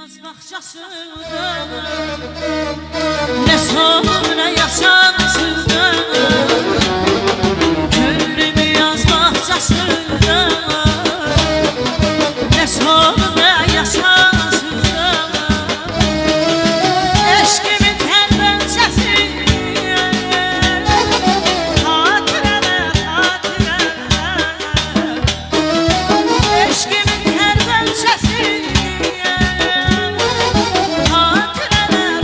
yaz bahçesinde ne sonra yaşansın gönlümü yaz bahçesinde ne sonra yaşansın eşkimin terbençesi hatıreler eşkimin terbençesi hatıreler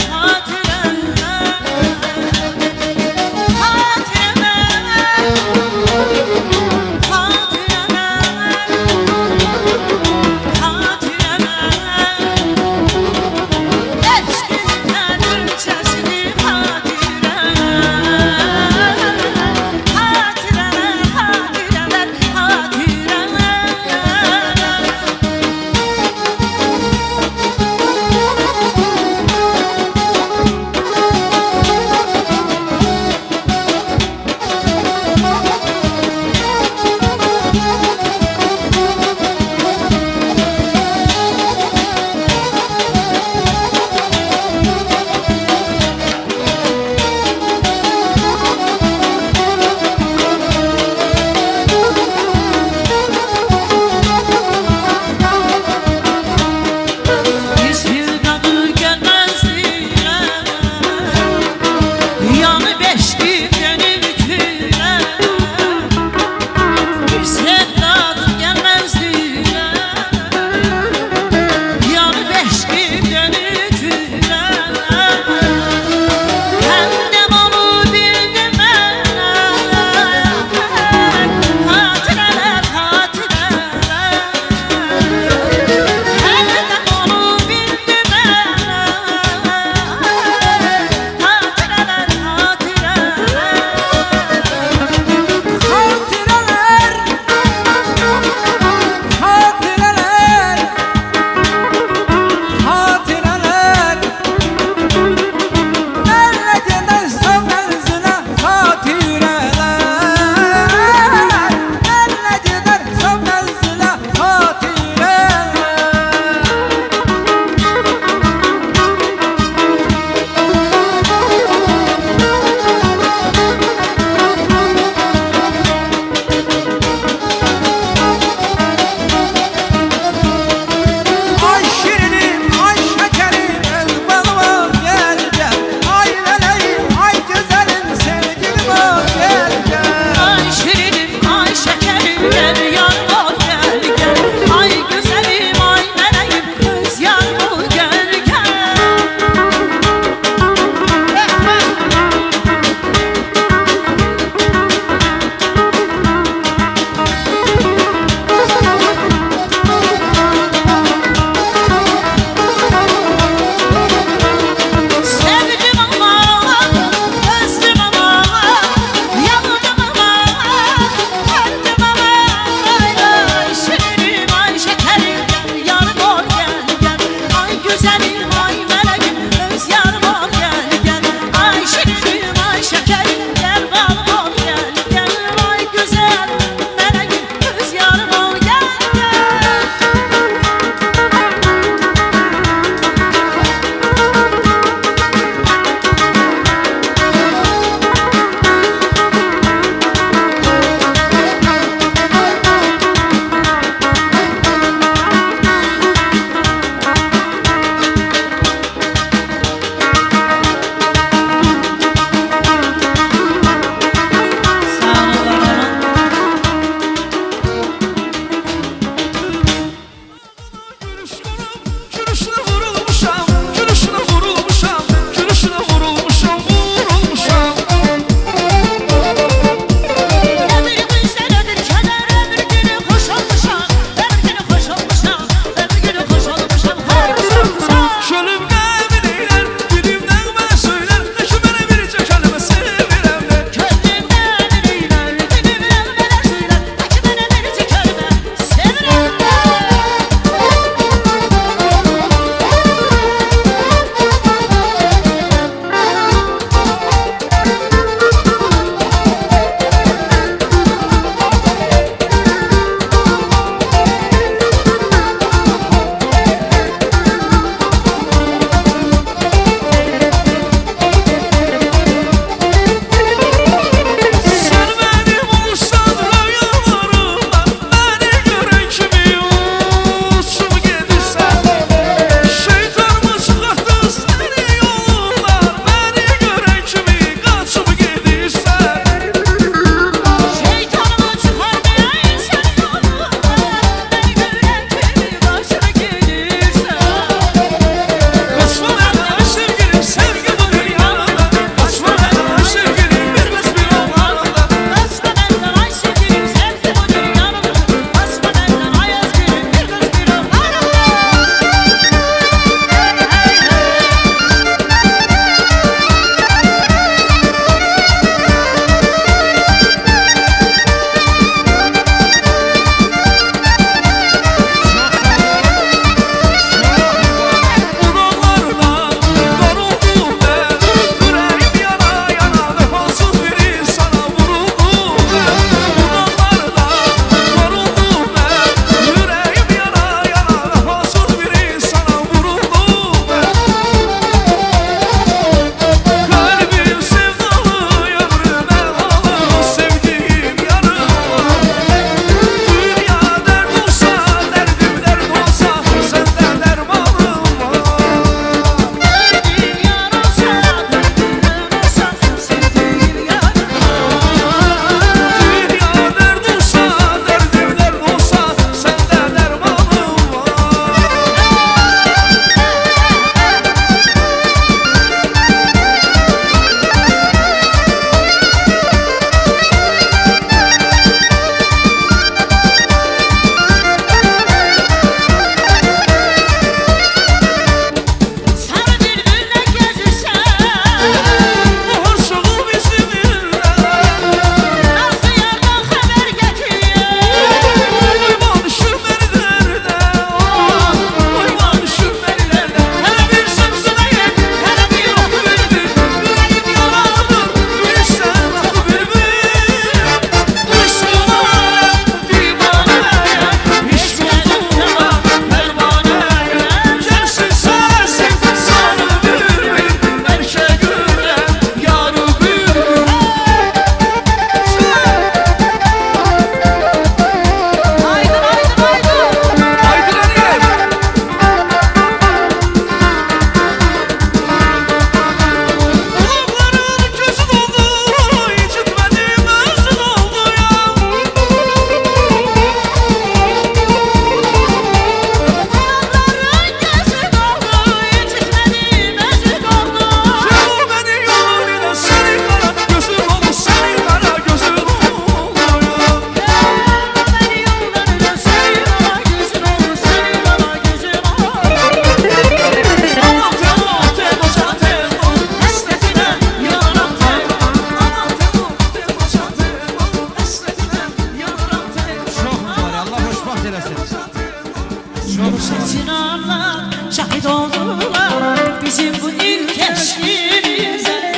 çınarlar şahit oldular bizim bu ilk eşkimize.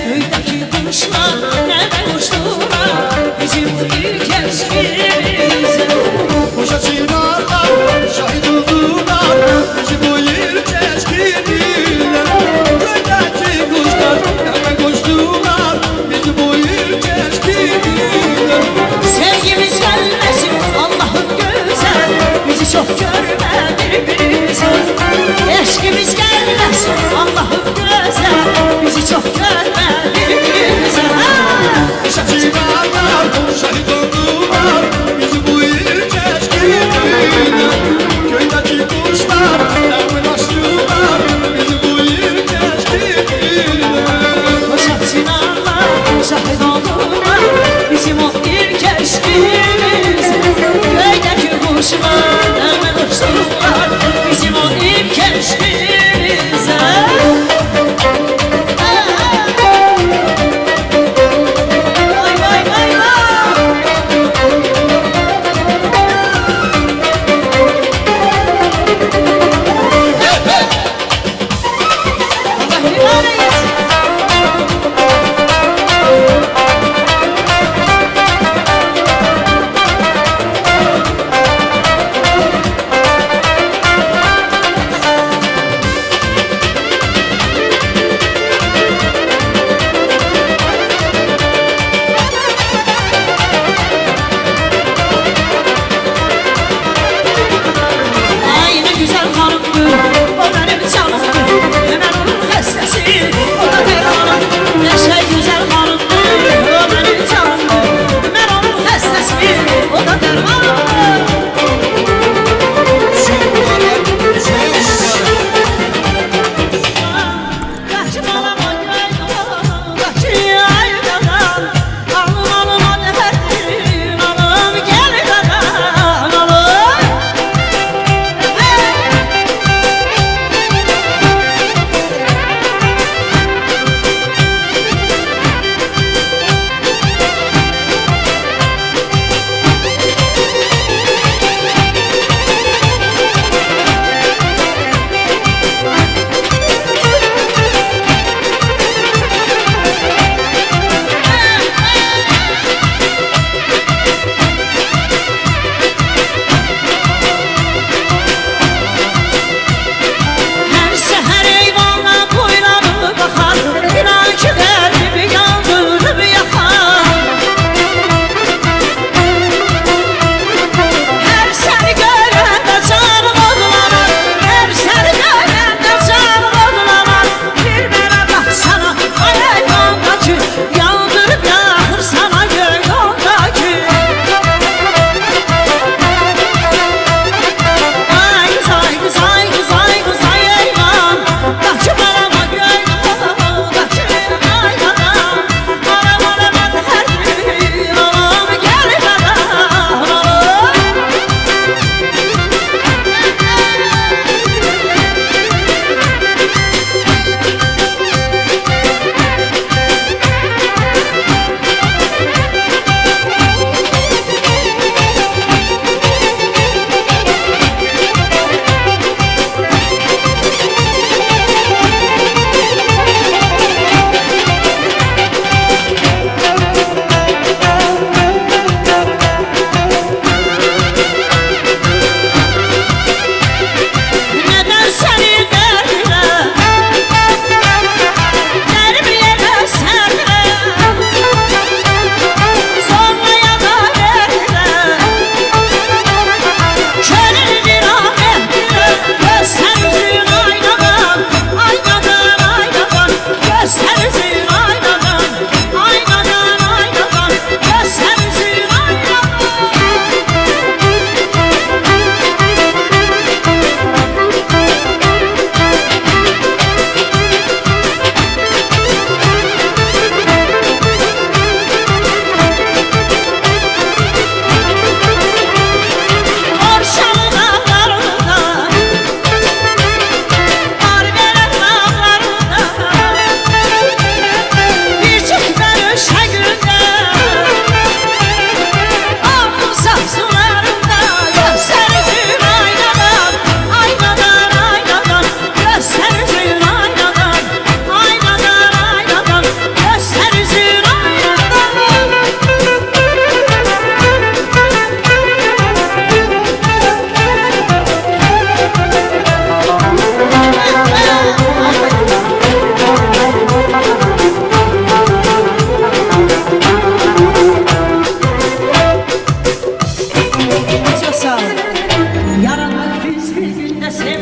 Göydeki kuşlar nerede uçtular bizim bu ilk eşkimize. Boşa çınarlar şahit oldular bizi bu ilk eşkimize. Göydeki kuşlar nerede koştular bizi bu ilk eşkimize. Sevgimiz gelmesin Allah'ım güzel, bizi çok görme birbirimize. Eşkimiz gelmesin Allah'ım güzel, bizi çok görme birbirimize. Boşa çınarlar şahit oldular bizi bu ilk eşkimize. Göydeki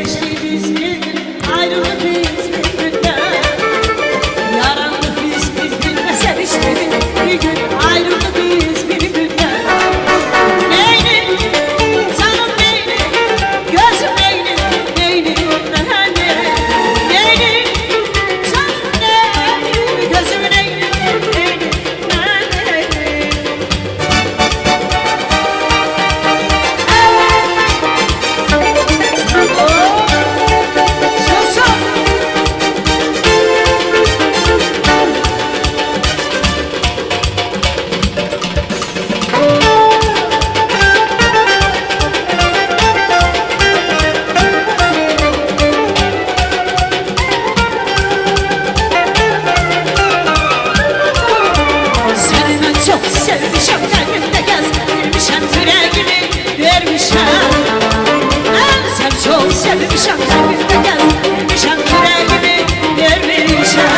seviştiğimiz bir gün, ayrıldık biz bir günde. Yarandık biz bir günde, seviştiğimiz bir gün, ayrıldık biz bir günde. Neylim, canım neylim, gözüm neylim, neylim ben neylim. Neylim, canım neylim, gözüm neylim, neylim ben neylim. Seni ben çok sevmişim, kalbimde gezdirmişim, yüreğimi vermişim. Sen çok sevmişim, kalbimde gezdirmişim, yüreğimi vermişim.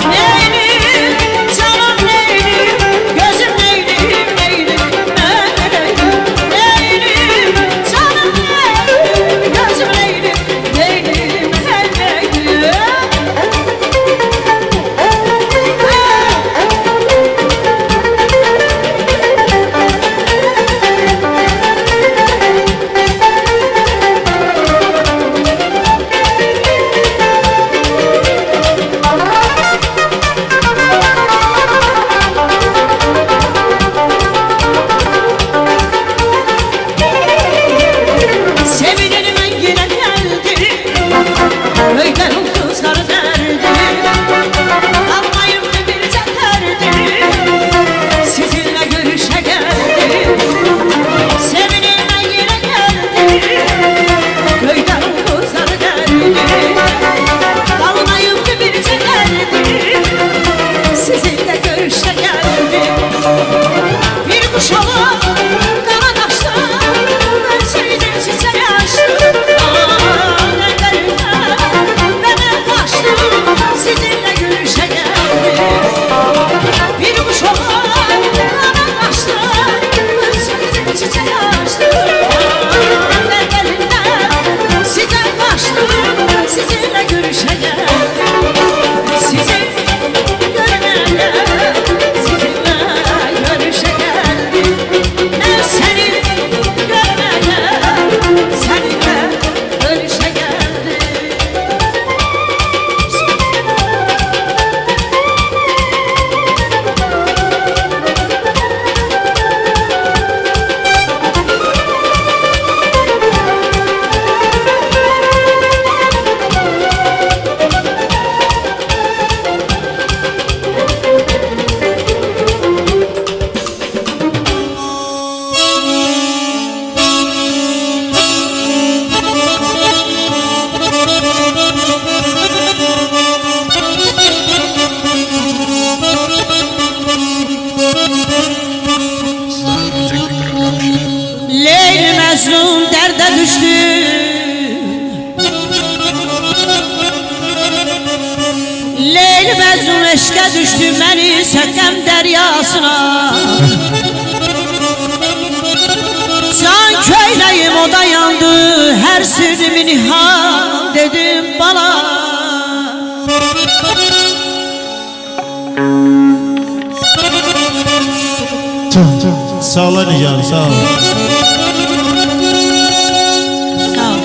Neylim, canım neylim, gözüm neylim, neylim ben neylim. Neylim, canım neylim, gözüm neylim, neylim ben neylim. Sevinirim ben yine geldim, köylerin kızları derdi. Almayım bir ceterdi, sizinle görüşe geldim. Sevinirim ben yine geldim, köylerin kızları derdi. Almayım bir ceterdi, sizinle görüşe geldim. Bir kuş olup kanat açtı, ben sevdim çiçeği açtım. Ellerimden ben kaçtım, sizinle görüşe geldim. Bir kuş olup kanat açtı, ben sevdim çiçeği açtım. Ellerimden size kaçtım, sizinle görüşe geldim. Sizi görmeye, sizinle görüşe geldim. Ben seni görmeye, seninle görüşe geldim. Leyli Mecnun derde düştü, Leyli Mecnun eşke düştü, beni sökem deryasına. Can köyleyim o da yandı, her sürümü nihal dedim bana. Sağ ol Nican, sağ ol. Sağ ol.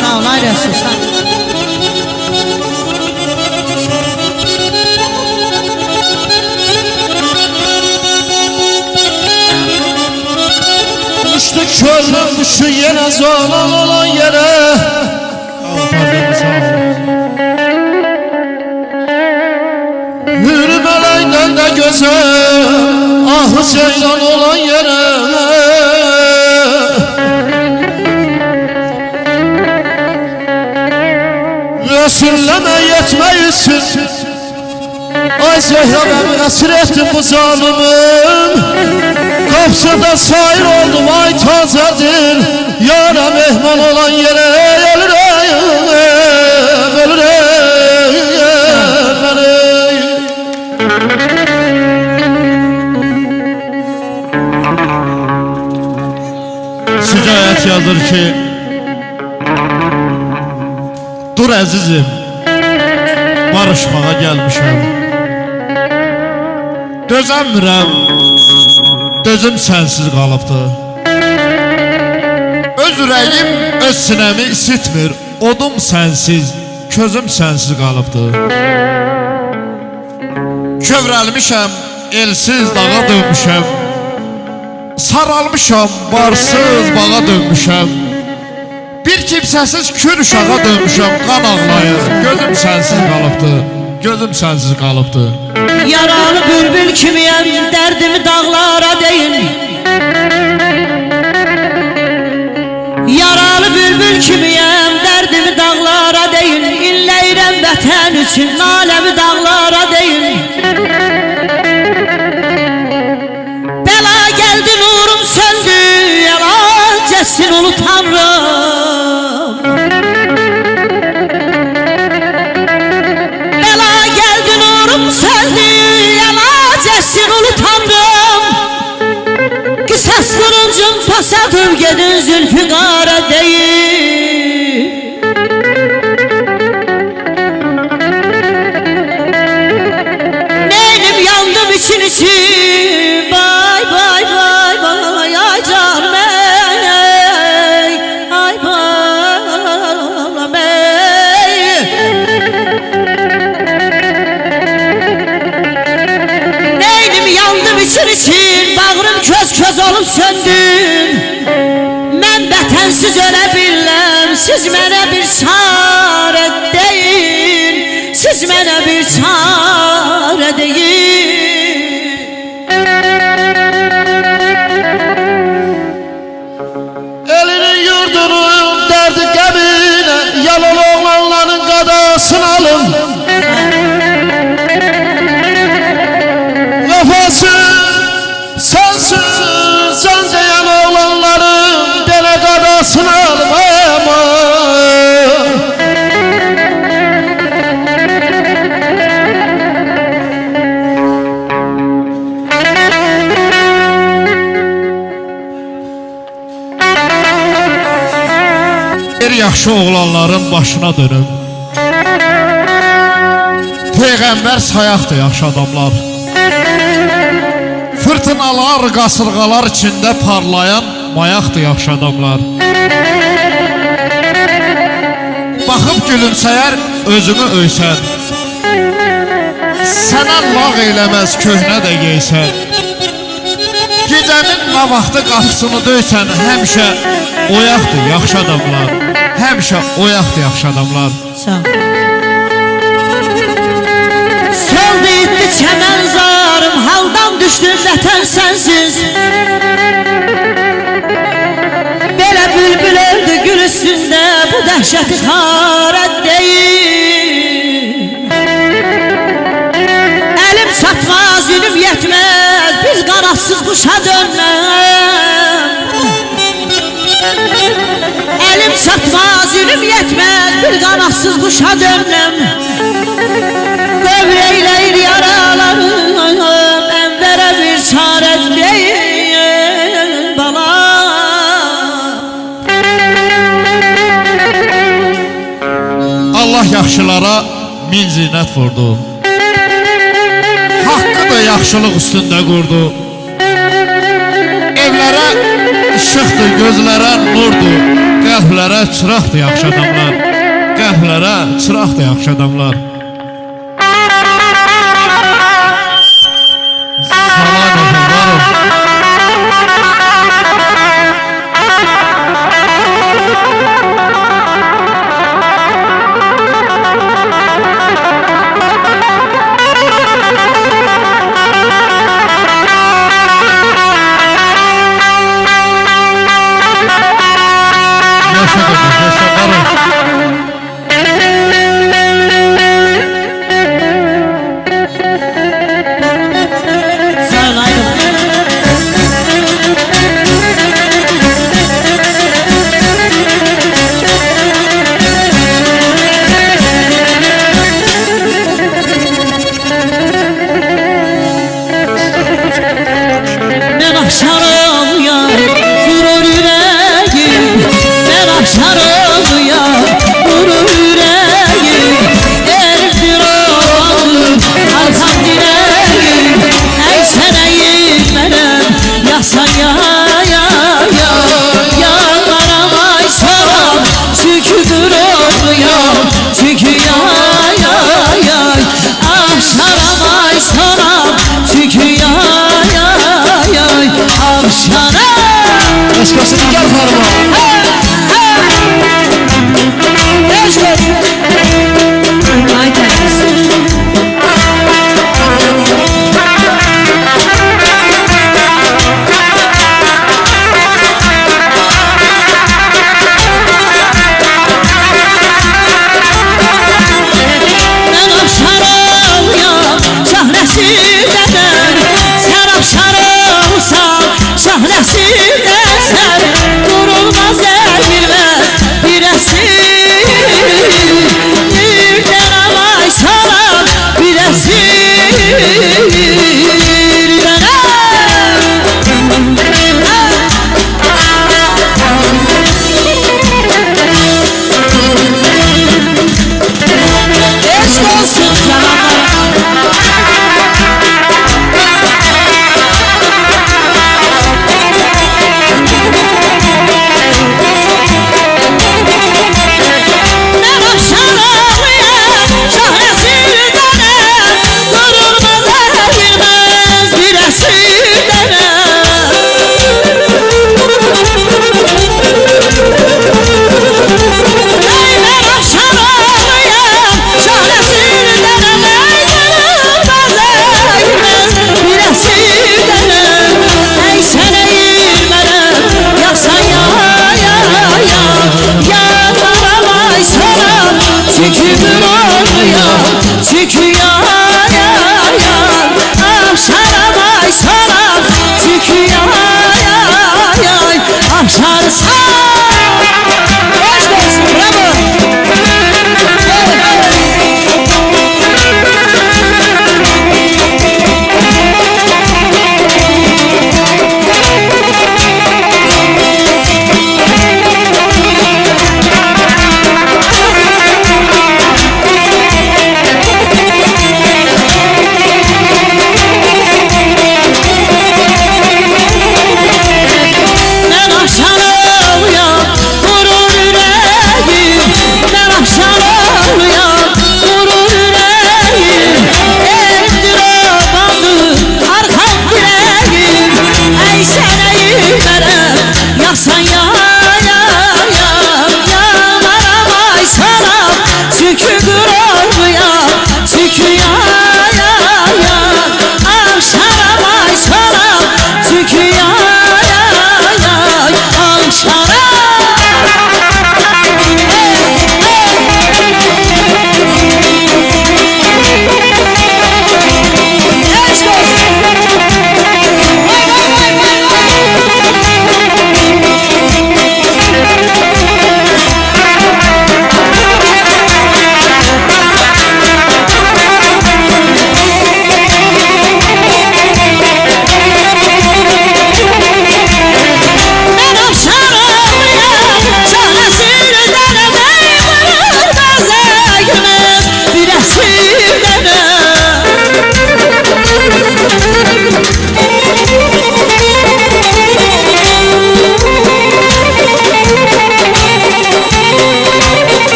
Sağ ol, ayrı sus. Düştü körüm düştü yine zalan olan yere. Hürmeleyden de güzel, ahı seyran olan yere. Resulüme yetmeyesin, ay Zehra ben esir ettim bu zalimin. Kapsada sair oldum ay tazedir, yara mehman olan yere ölürüm, ölürüm. yazır ki dur əzizim, barışmağa gəlmişəm. Dözəmirəm, dözüm sənsiz qalıbdı. Öz ürəyim öz sinəmi isitmir, odum sənsiz, közüm sənsiz qalıbdı. Kövrəlmişəm, elsiz dağa dönmüşəm. Saralmışam, barsız bağa dönmüşəm. Bir kimsəsiz kür uşağa dönmüşəm, qan ağlayır. Gözüm sənsiz qalıbdı, gözüm sənsiz qalıbdı. Yaralı bülbül kimiyəm, dərdimi dağlara deyin. Yaralı bülbül kimiyəm, dərdimi dağlara deyin. İnləyirəm vətən üçün, naləmi dağlara deyin. Bəla gəldi, nurum söndü, əlacəsin ulu Tanrım. Bəla gəldi, nurum söndü, əlacəsin ulu Tanrım. Qisas qılıncım pasadır, gedin Zülfiqara deyin. Neynim yandım için için, bay bay bay bay, ay canım ey, ay balam ey. Neynim yandım için için, bağrım köz köz olup söndüm. Mən vətənsiz ölə biləm, siz mənə bir çarə deyin. Siz mənə bir çarə deyin. Elinin yurdunun derdi qəminə, yalan oğlanların qadasını alın. Vəfasız, sensiz, cancayan oğlanların dele qadasını alın. Bir yaxşı oğlanların başına dönüm. Peyğəmbər sayaqdır yaxşı adamlar. Fırtınalar, qasırğalar içində parlayan mayaqdır yaxşı adamlar. Baxıb gülümsəyər, özünü öysən. Sənə lağ eləməz, köhnə də geysən. Gecənin nə vaxtı qapısını döysən, həmişə oyaqdır yaxşı adamlar. Həmişə oyaqdır yaxşı adamlar. Sağ ol. Soldu itti çəmən zarım, haldan düşdüm vətən sənsiz. Belə bülbül öldü gül üstündə, bu dəhşəti xarət deyil. Əlim çatmaz, ünüm yetməz, biz qanadsız quşa dönməm. Əlim çatmaz, ünüm yetməz, bir qanadsız quşa dönməm. Qövreyləyir yaralarım, ənvərə bir çarə deyin bana. Allah yaxşılara min zinət vurdu. Haqqı da yaxşılıq üstündə qurdu. Evlərə işıqdır, gözlərə nurdur. Qəlblərə çıraqdır yaxşı adamlar. Qəlblərə çıraqdır yaxşı adamlar. Salam efendim.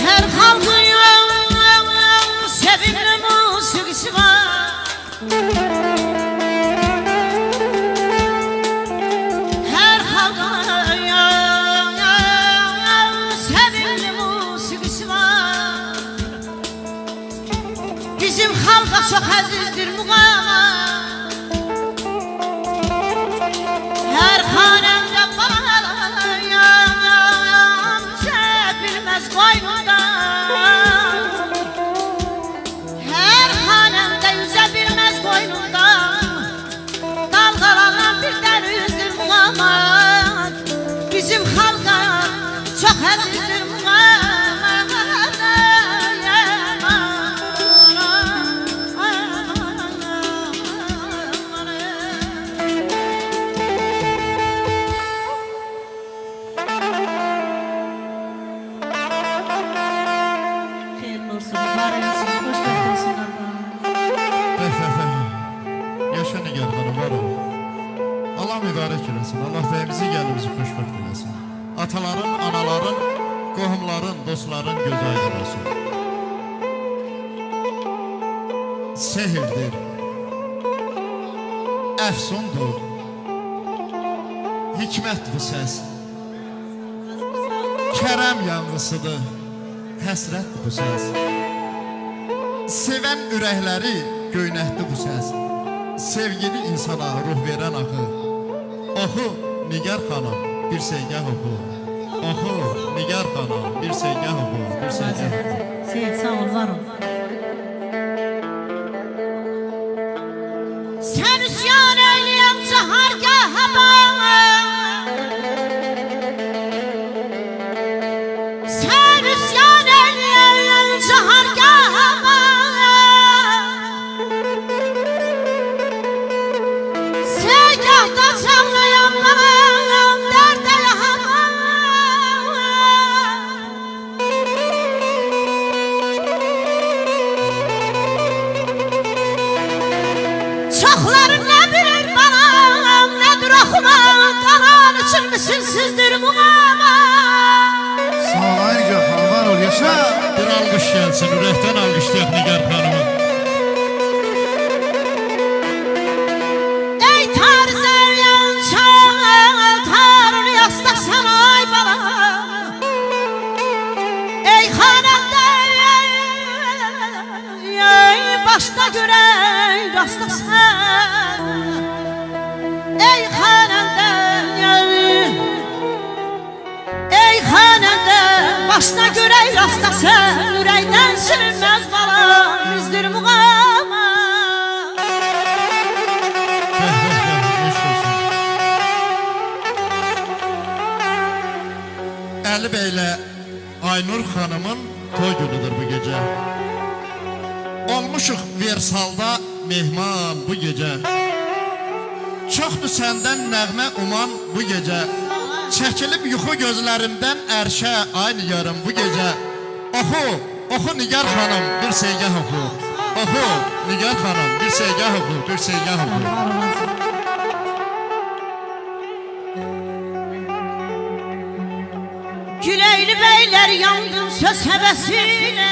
Her halkın sevimli musikisi var. Her halkın sevimli musikisi var. Bizim halka çok azizdir muğama. Her hanemde bağlayan sevilmez koynundan. Her hanemde yüzebilmez koynundan. Dalgalanan bir denizdir muğamat. Bizim halka çok azizdir muğamat. Yaşa Nigar xanım, var ol. Allah mübarək eləsin, Allah bəyimizi gəlimizi xoşbəxt eləsin. Ataların, anaların, qohumların, dostların gözü aydın olsun. Sehirdir, əfsundur, hikmət bu səs. Kərəm yanğısıdır, həsrətdir bu səs. Sevən ürəkləri göynətdi bu səs. Sevgili insana ruh verən axı. Oxu Nigar xanım, bir segah oxu. Oxu Nigar xanım, bir segah oxu, bir segah oxu. Seyit sağ ol, var ol. Sen üsyan eyleyem cahargaha bak. Sen üsyan eyleyem cahargaha bak. Segahda çanlayanlarım derde yahamam. Çoxları ne bilir bana, nedir oxuma, qalan için misilsizdir muğama. Sağ ol Nigar xanım, var ol, yaşa. Bir alqış gəlsin, ürəkdən alqışlayaq Nigar xanımı. Ey tarzeyen çal, tarını yastaksan ay bala. Ey xanəndə, ey başda görək rastlasan. Ey xanəndə, ey xanəndə, başda görək rastlasan. Ürəkdən silinməz bala, bizdir muğama. Əli bəylə Aynur xanımın toy günüdür bu gecə. Olmuşuq Versalda mehman bu gecə. Çoxdur səndən nəğmə uman bu gecə. Çəkilib yuxu gözlərimdən ərşə ay Nigarım bu gecə. Oxu, oxu Nigar xanım, bir segah oxu. Oxu Nigar xanım, bir segah oxu, bir segah oxu. Güleyli beyler yandın söz hevesiyle.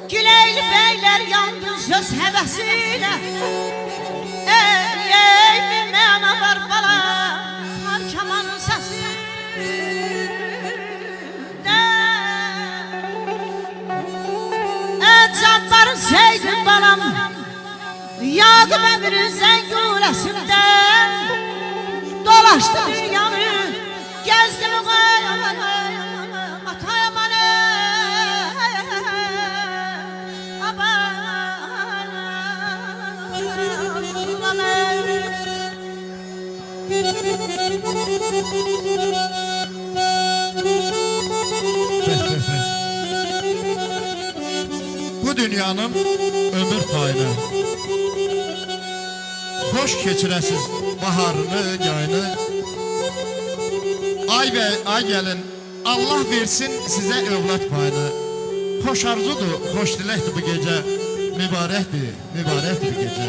Güleyli beyler yandın söz hevesiyle. Ey bir mena var bala, har kamanın sesi. Canların seydin balam, Yaqub əmirin zənguləsindən. Dolaşdı dünyanı, gəzdim atayamanı. Bu dünyanın ömür payını, hoş keçirəsiz baharını, yayını. Ay gelin Allah versin sizə övlad payını. Xoş arzudur, xoş diləkdir bu gecə. Mübarəkdir, mübarəkdir bu gecə.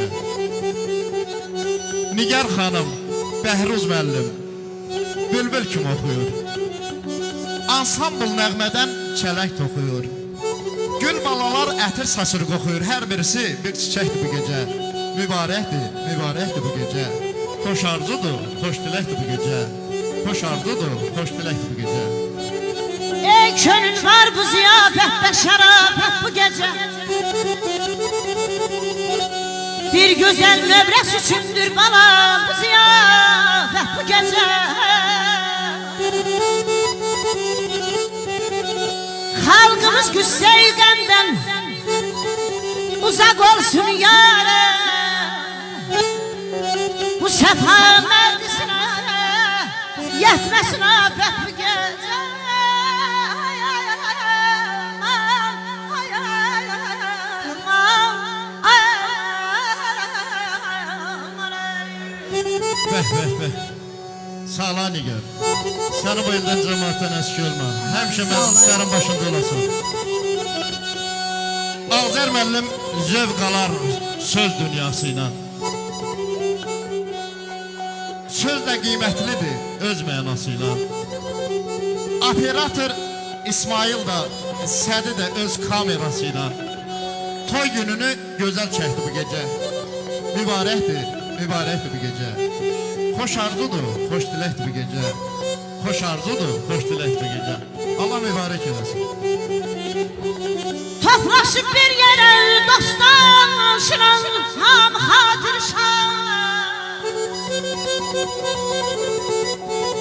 Nigar xanım, Bəhruz müəllim, bülbül kimi oxuyur. Ansambl nəğmədən çələk toxuyur. Gül balalar ətir saçır qoxuyur. Hər birisi bir çiçəkdir bu gecə. Mübarəkdir, mübarəkdir bu gecə. Xoş arzudur, xoş diləkdir bu gecə. Xoş arzudur, xoş diləkdir bu gecə. Ey könül var bu ziyafətdə şərafət bu gecə. Bir güzel mövrəs üçündür balam bu ziyafət bu gecə. Halkımız güzey qəmdən uzak olsun yâre. Bu səfa məclisinə yetməsin afət bu gecə. Bəh, bəh, bəh. Sağla Nigar. Səni bu ildən cəmaatdan əski olma. Həmişə məclislərin başında olasın. Ağzər müəllim zövq alar söz dünyası ilə. Söz də qiymətlidir öz mənası ilə. Operator İsmail da, Sədi də öz kamerası ilə toy gününü gözəl çəkdi bu gecə. Mübarəkdir, mübarəkdir bu gecə. Xoş arzudur, xoş diləkdir bu gecə. Xoş arzudur, xoş diləkdir bu gecə. Allah mübarək eləsin. Toplaşıb bir yerə dostan şınan ham xatir şan.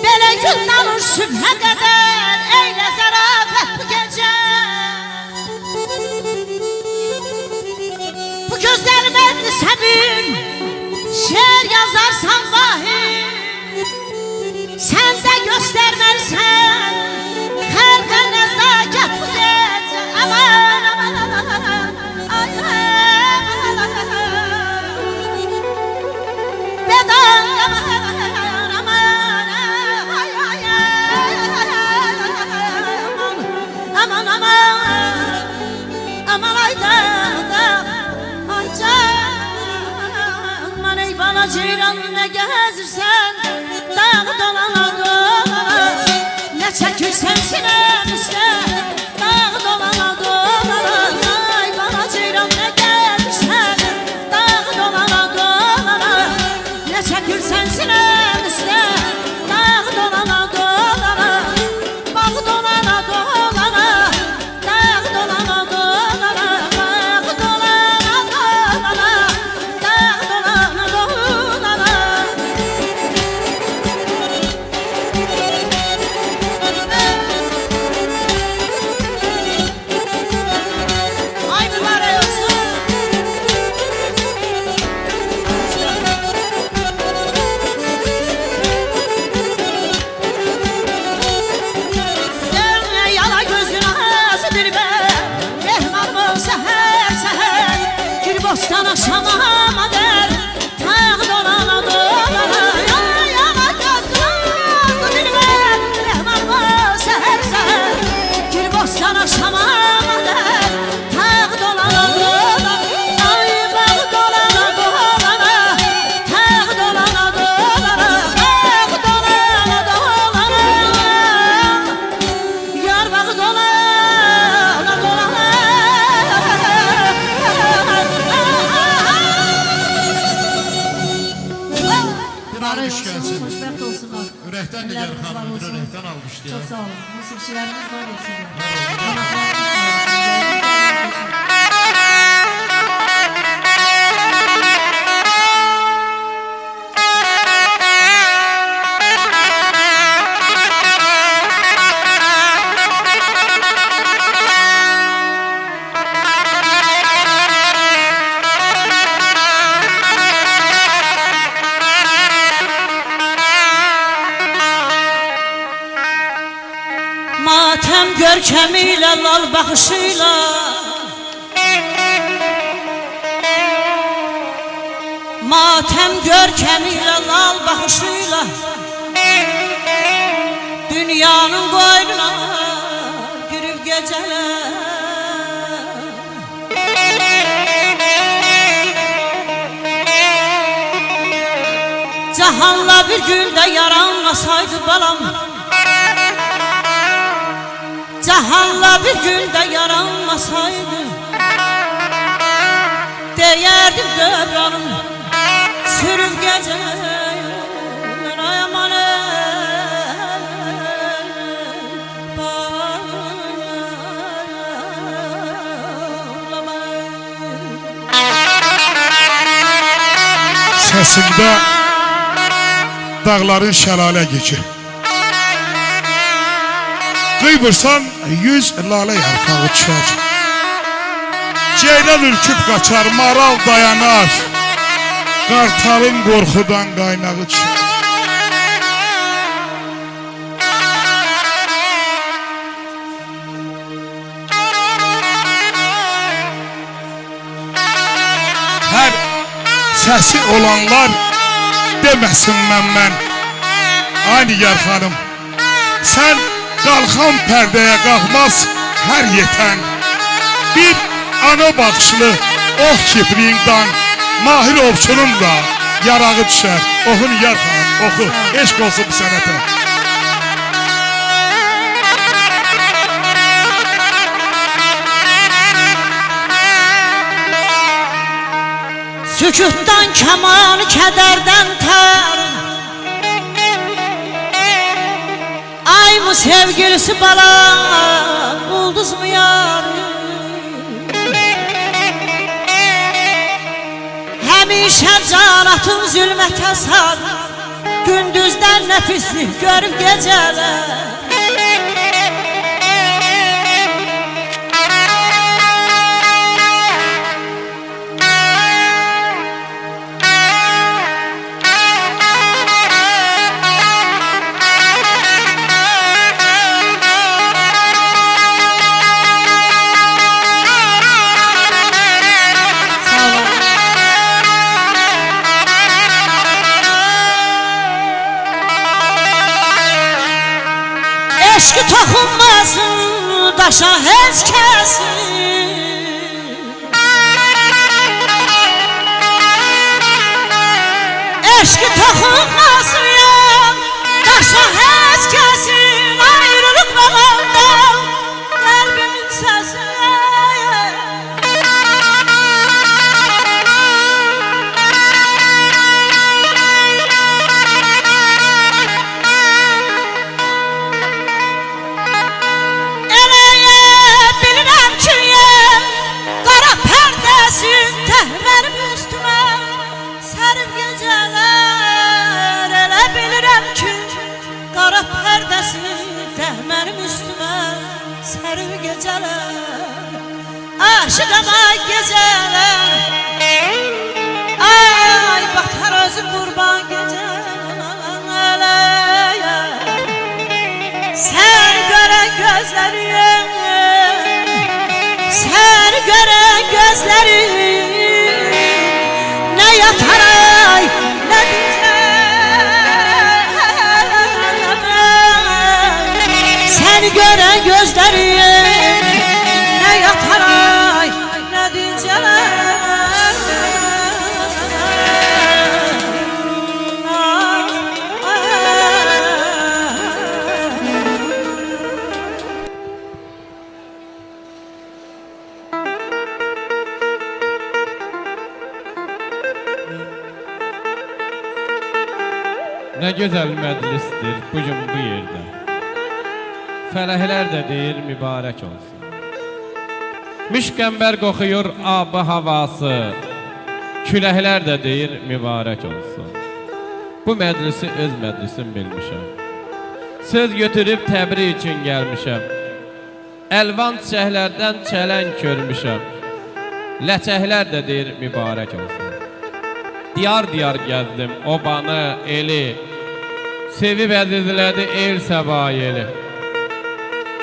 Belə gün alır sübhə qədər eylə zərafət bu gecə. Bu gözəl məclisə bir şeir yazarsan vahim. Sen de göstermezsen xalqa nəzakət bu gecə. Aman aman aman ay Veda aman aman ay aman aman ayda ay can ey bana ceyran ne gezirsen dağ dolana dolana ne çekirsen sinem üstte dağ dolana dolana ay bana ceyran ne gezirsen dağ dolana dolana ne çekirsen sinem üstte dağ dolana dolana bağ dolana dolana dağ dolana dolana bağ dolana dolana dağ dolana dolana. Ay mübarek olsun. Dönme yala gözün ağzıdır be. Mehman ol seher seher. Gül bostana şamama der. Tağ dolana dolana. Yala gözün ağzıdır be. Mehman ol seher seher. Gül bostana şamama der. Tağ dolana dolana. Ay bağ dolana dolana. Tağ dolana dolana. Bağ dolana dolana. Yar bağı dolana dolana. Bir almış gelsin. Xoşbəxt olsunlar. Ürəkdən Nigar xanım, bir ürəkdən almışdı ya. Çox sağ olun. Musiqiçilərimiz var olsun. Matem görkemiyle lal bakışıyla Matem görkemiyle lal bakışıyla Dünyanın boynuna girip geceler. Cahanla bir günde yaranmasaydı balam, cahanla bir günde yaranmasaydı, deyerdim dövranım sürüp geceler. Ay aman Səsində dağların şəlalə geçi. Qıybırsan 100 lalə yarpağı düşər. Ceylan ürküb qaçar, maral dayanar. Qartalın qorxudan qaynağı düşər. Hər səsi olanlar deməsin mən. Ay Nigar xanım, sən qalxan pərdəyə qalxmaz hər yetən. Bir ana baxışlı ox kipriyindən mahir ovçunun da yarağı düşər. Oxu Nigar xanım, oxu, eşq olsun bu sənətə. Sükutdan kaman, kederden tarım. Ay mı sevgilisi bala, ulduz mu yarım? Həmişə canatım zülmətə sar, gündüzdən nəfislik görüb gecələr. Eşki toxunmasın daşa heç kəsin, eşki toxunmasın daşa heç kəsin. Ayrılıq bağımdan qəlbimin səsi. Mənim üstümə sərib gecələr, elə bilirəm ki qara pərdəsi mənim üstümə sərib gecələr. Aşıqam ay gecələr, ay baxar özüm qurban gecələr. Sən görən gözlərim, sən görən gözlərim, ne yatar ay ne biter. Seni gören gözlerim, ne yatar ay ne dincer. Ne güzel məclisdir bugün bu yerdə. Fələhlər də deyir mübarək olsun. Müşkəmbər qoxuyur abı havası, küləklər də deyir mübarək olsun. Bu məclisi öz məclisim bilmişəm. Söz götürüb təbrik üçün gəlmişəm. Əlvan çiçəklərdən çələng görmüşəm. Ləçəklər də deyir mübarək olsun. Diyar diyar gəzdim obanı, eli, sevib əzizlədi el səbayeli.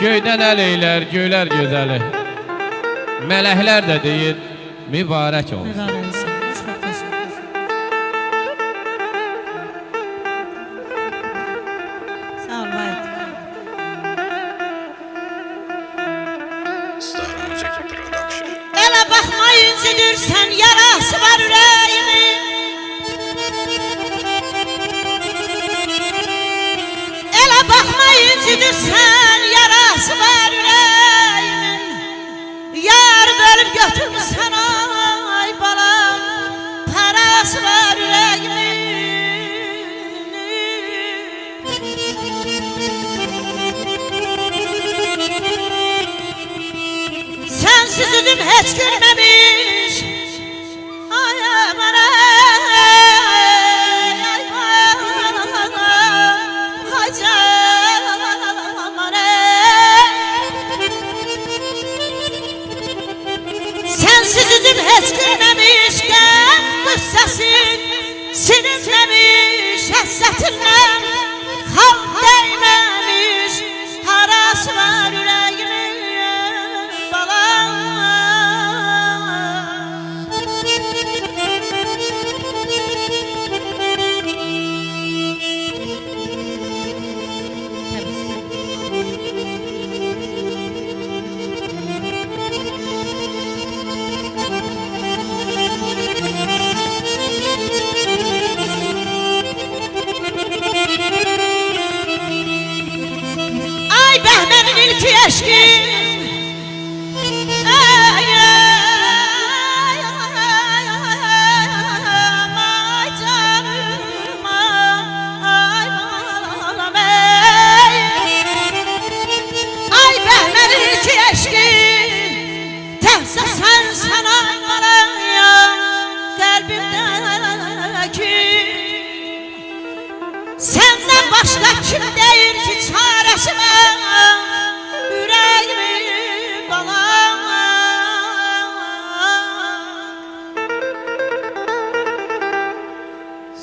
Göydən əl eylər, göylər gözəli, mələklər də deyir mübarək olsun. Mübarək olsun. Çox təşəkkür. Sağ ol, Vahid. Star Music Production. Ele bakmayıncıdır sen yarası var yüreğimin. Ele bakmayıncıdır sen yarası var yüreğimin. Yar bölüp götürmüşsen ay balam, parası var yüreğimin. Sensiz üzüm hiç gülmemiş. Ay aman ay aman sensiz üzüm hiç gülmemiş. Gel kıssasin silinmemiş. Hasretinden hal değmemiş. Harası var yüreğimin balam. Ay Behmen'in ilki eşkin. Ay ay ay ay canım ay balam ey. Ay Behmen'in ilki eşkin. Tehsa sen sana ya kalbimdeki. Senden başka kim değil ki çaresi var yüreğimin balam.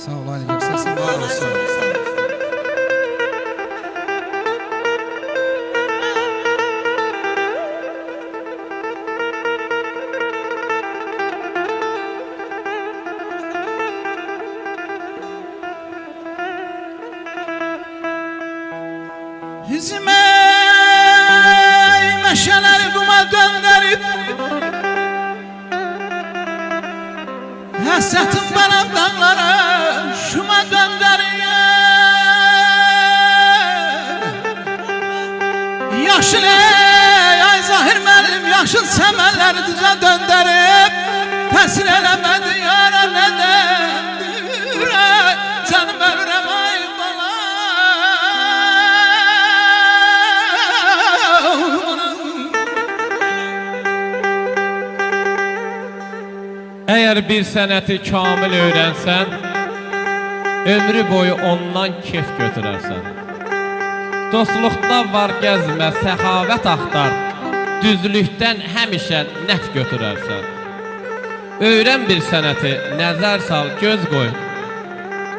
Sağ ol Aygül, sesin var olsun. Yüzüme meşeleri duma döndürüp hasretim bana dağlara şuma döndürüyor. Yaşıl ey ay zahir benim yaşıl semenleri düze döndürüp tesir elemedi yara neden canım ölürem ay bala. Eğer bir sənəti kamil öyrənsən, ömrü boyu ondan kef götürərsən. Dostluqda var gəzmə, səxavət axtar, düzlükdən həmişə nəf götürərsən. Öyrən bir sənəti, nəzər sal, göz qoy.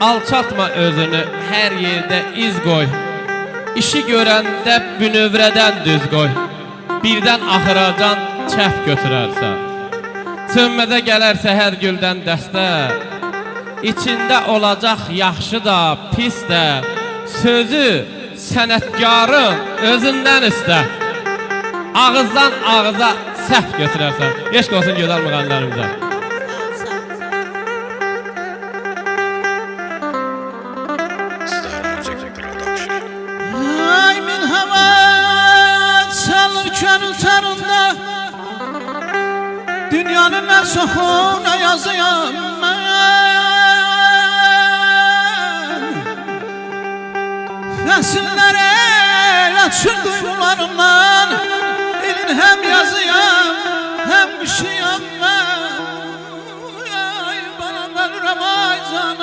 Alçatma özünü, hər yerdə iz qoy. İşi görəndə bünövrədən düz qoy. Birdən axıracan çəf götürərsən. Sönmədə gələrsə hər güldən dəstə, İçində olacaq yaxşı da, pis də. Sözü sənətkarın özündən istə. Ağızdan ağıza səhv götürərsən. Eşq olsun gözəl müğənnilərimizə. Star Music Production. Ay min hava çalır könül tarında. Dünyanın en soğuğuna yazıyam ben. Nesillere açır duygularımdan. Elin hem yazıyam hem bir şeyim ben. Ay bana ölürem ay canım.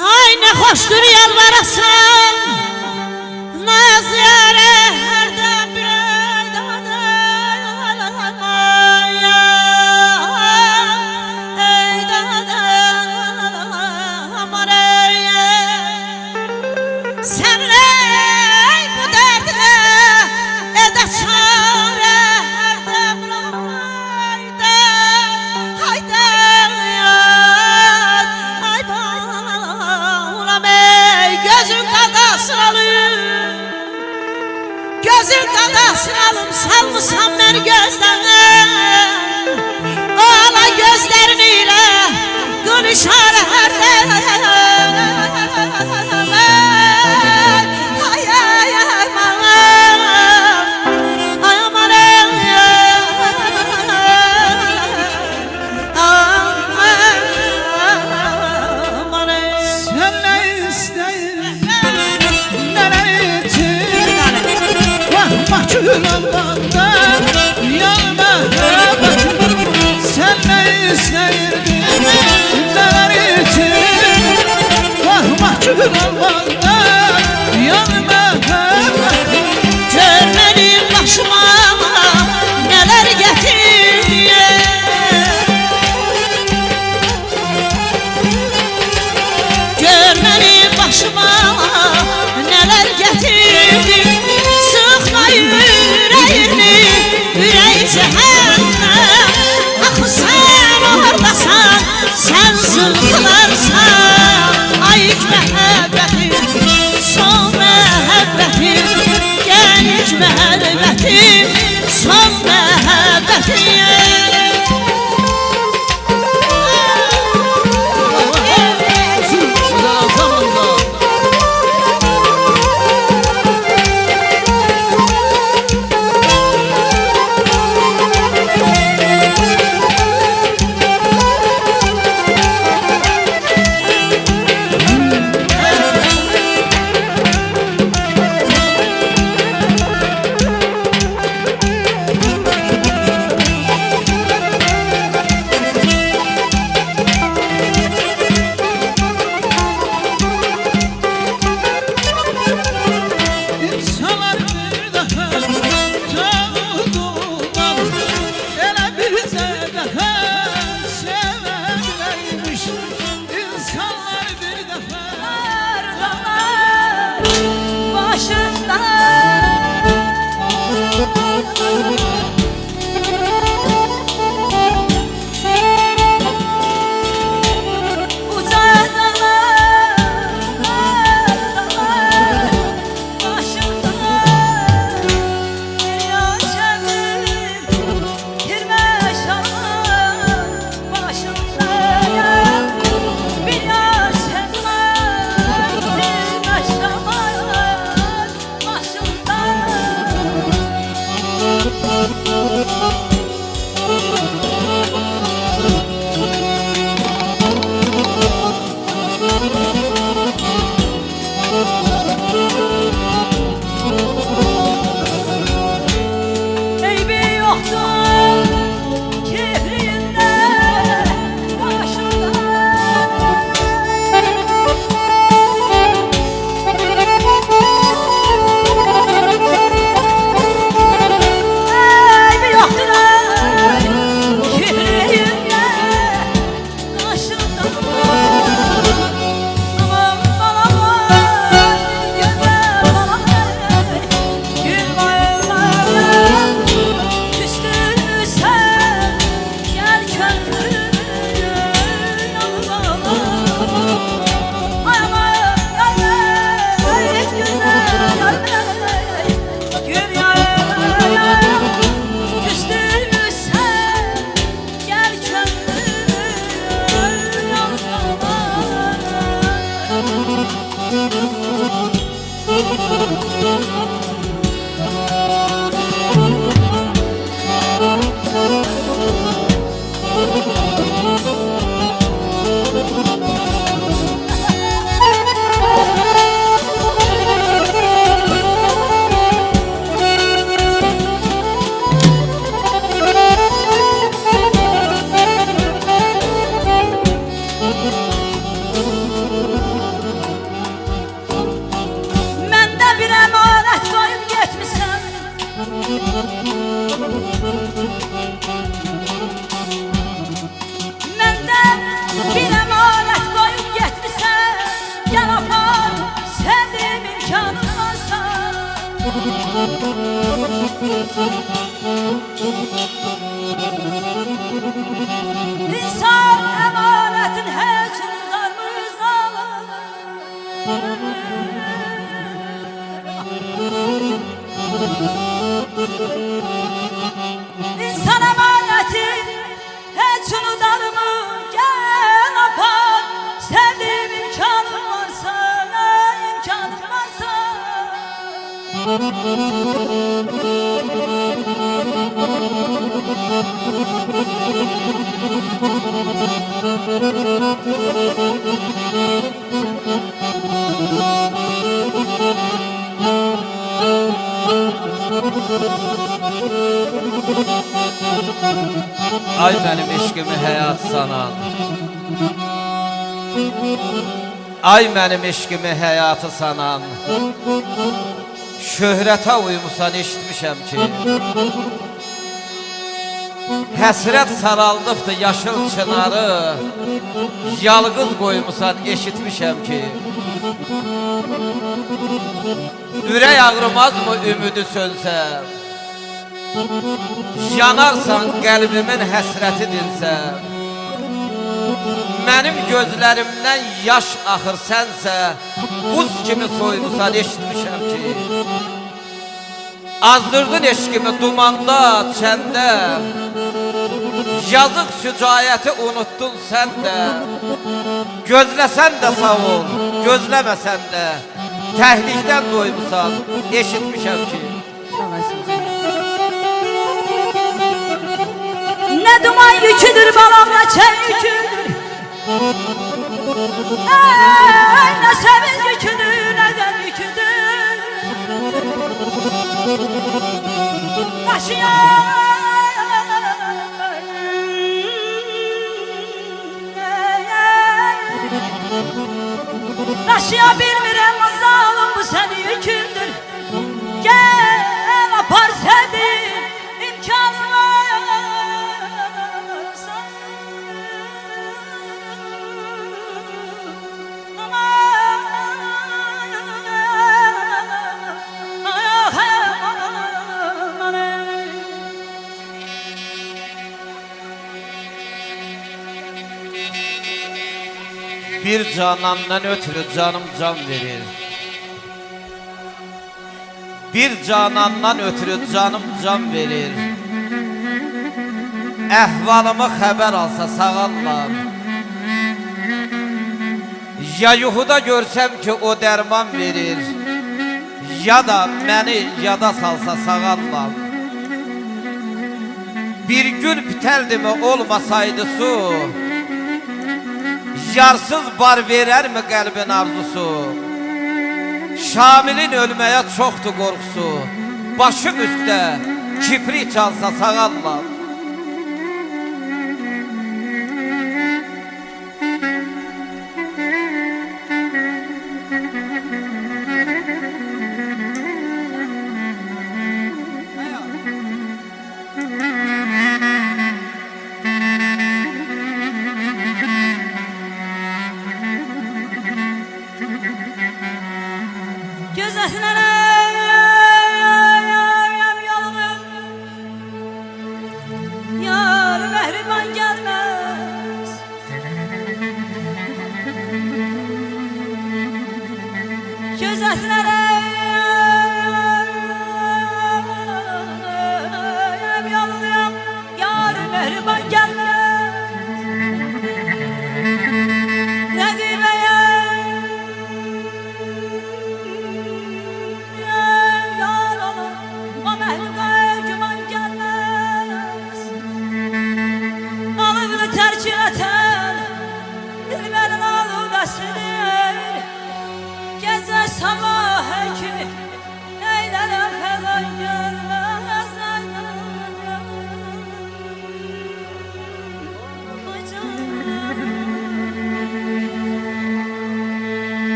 Ay ne hoştur yalvarasın naz yâre her dem bir sen ey bu derdine ede çare her dem hayda ay balam ey gözün kadas Gözün qadasını alım salmısan məni gözdən Ala gözlərin ilə qıl işarələrdən Ay ay aman Ay aman aman Sen ne isteyin, neler için Mahkum olmanda yanma Sen ne isteyin, neler için Mahkum olmanda yanma Görmədim başıma nələr gətirdi Görmədim başıma nələr gətirdi Sıxma ürəyini, ürək cəhənnəm Axı sən oradasan, sən zılxılarsan Ay ilk məhəbbətim, son məhəbbətim Gəlik məhəbbətim, son məhəbbətim İnsanlar bir defa canıdılar Elə bircə dəfə sevərlərmiş İnsanlar bir dəfə başında Uca dağlar başında Bir yaşadır girme şaman başında Bir yaşadır girme şaman başında Eybi yoktur kibrinde başında Eybi yoktur kibrinde başında Aman bana gözler bana Gül bayırlar küstürsen Gel kömür yanıma Ay aman gayet güzel Gül bayırlar küstürsen Gel kömür yanıma Məndə bir əmanət qoyub getmisən Məndə bir əmanət qoyub getmisən Gəl apar sevdim imkanın varsa İnsan əmanətin heç unutarmız alır İnsan emaneti hiç unutarımı gel apar. Sevdiğim imkanım varsa, imkanım varsa. Ay benim eşkimi həyat sanan, ay benim eşkimi həyatı sanan, şöhrətə uymusan eşitmişəm ki, həsrət saraldıqdı yaşıl çınarı, yalqız qoymusan eşitmişəm ki, ürək ağrımaz mı ümidi sönsə, yanarsan qəlbimin həsrəti dinsə, mənim gözlərimdən yaş axır sənsə, buz kimi soymusan eşitmişəm ki, azdırdın eşkimi dumanda, çəndə, yazıq şücayəti unuttun sən də, gözləsən də sağ ol, gözləməsən də, təhlikdən doymusan eşitmişəm ki, Ne duman yüküdür balamla çel yüküdür. Ey ne sevinç yüküdür, ne dem yüküdür. Taşıya bilmirəm azalım bu senin yükündür. Gel apar sevdim imkanım varsa. bir canandan ötürü canım can verir. Bir canandan ötürü canım can verir. Əhvalımı xəbər alsa sağallam. Ya yuxuda görsəm ki o dərman verir, ya da məni yada salsa sağallam. Bir gül bitəldimi olmasaydı su, yarsız bar verər mi qəlbin arzusu? Şamilin ölməyə çoxdur qorxusu, başım üstə kiprik çalsa sağallam.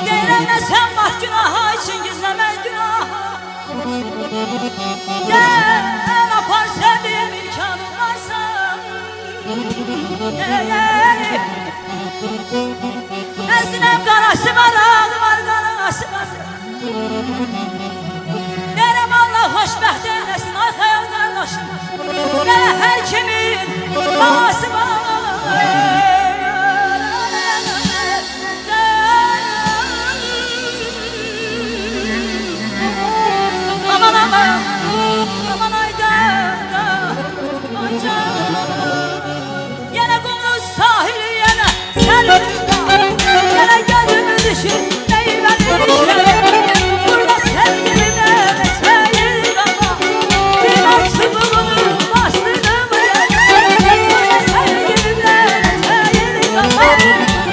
Deyirəm sən bax günaha için gizləmə günaha. Gel apar sevdiğim imkanın varsa. Əzinem qarası var, adı var qarası var. Deyirəm Allah xoşbəxt eyləsin ay xəyal qardaşım. Mənə hər kimin babası var. Aman aman, aman ayda, ayda. Yenə qumlu sahili, yenə sənin yenə gözümü düşür, meyvəni düşür. Burada sevgilimə neçəyir ama bir açımını bastırdım yenə. Burada sevgilimə neçəyir ama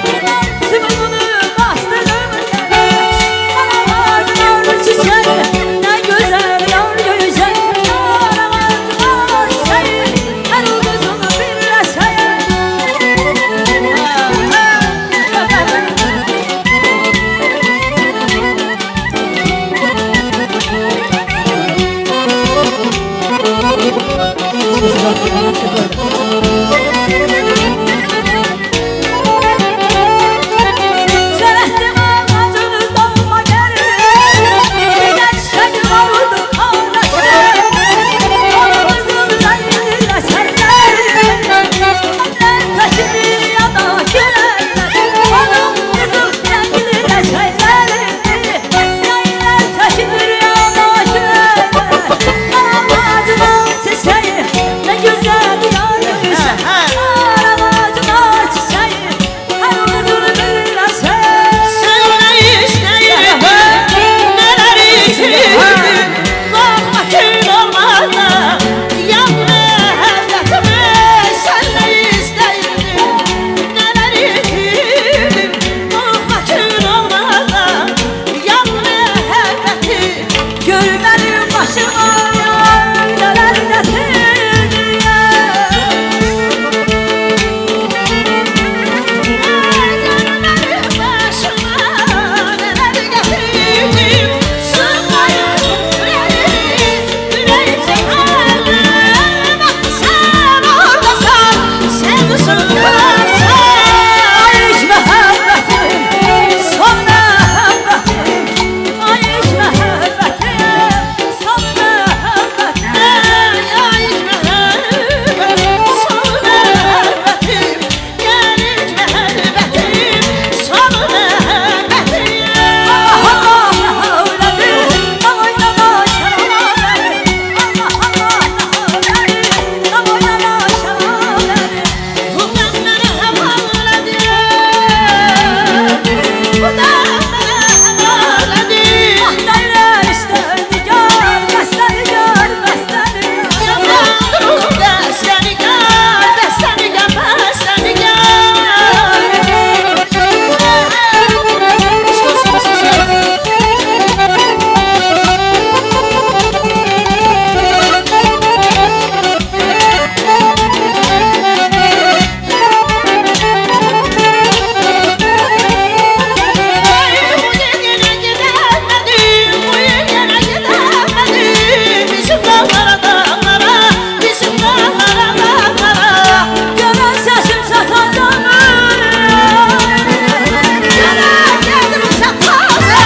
bir açımını bastırdım yenə. Aralardır çiçeği ne güzel yar güzel. Aralardır çiçeği her ulduzunu birleşeği. Sərəhdim ağacını doğma gəlir. Bir çiçək vardı ağacı. Onun qızıl rəngində sərlər. Annen təşidir ya da gülərlər. Onun qızıl rəngində sərlər. Yaylar təşidir ya da gülərlər. Ağacının çiçeği ne güzel yar güzel. Ağacının çiçeği her ulduzunu birleşeği. Sen ne isteyirdim, neler isteyirdim. Bakma kül olmazdı, yanma həvdətimi. Sen ne isteyirdim, neler isteyirdim. Bakma kül olmazdı, yanma həvdəti. Gör benim başıma neler getirdi ya. Benim başıma neler getirdim. Sıkmayın yüreği çekerim. Sen oradasan, sen sıkılırsan. Ay iç mehabbetim, son mehabbetim. Ay iç mehabbetim, son mehabbetim. Ay mehabbetim, son mehabbetim. Gel iç mehabbetim, son mehabbetim. Allah Allah öyledir, oynama şaraları. Allah Allah öyledir, oynama şaraları. Bu benden havalıdır. Bu da havalıdır. Ah devre isterdi gör, besleri gör, besleri gör. Yalandır besleri gör, besleri gör, besleri gör. Bu yegene gidemedim, bu yegene gidemedim. Bizim dağlara dağlara, bizim dağlara dağlara. Gören sesim satandım. Yana geldim satazım.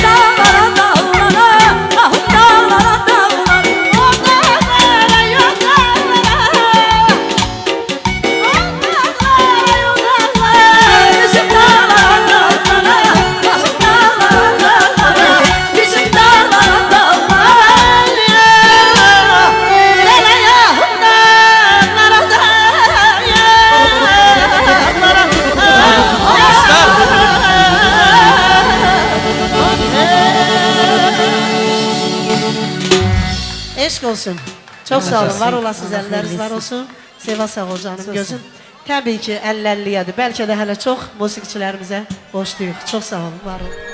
Dağlara dağlara, ah dağlara dağlara. O dağlara yok dağlara. O dağlara yok dağlara. Bizim dağlara dağlara, ah dağlara dağlara. Bizim dağlara dağlara. Eşq olsun. Çok sağ olun. Var olasınız, əlləriniz var olsun. Seva sağ ol canım gözüm. Təbii ki, 50-50-yədir. Bəlkə də hələ çox musiqiçilərimizə borcluyuq. Çox sağ olun, var olun.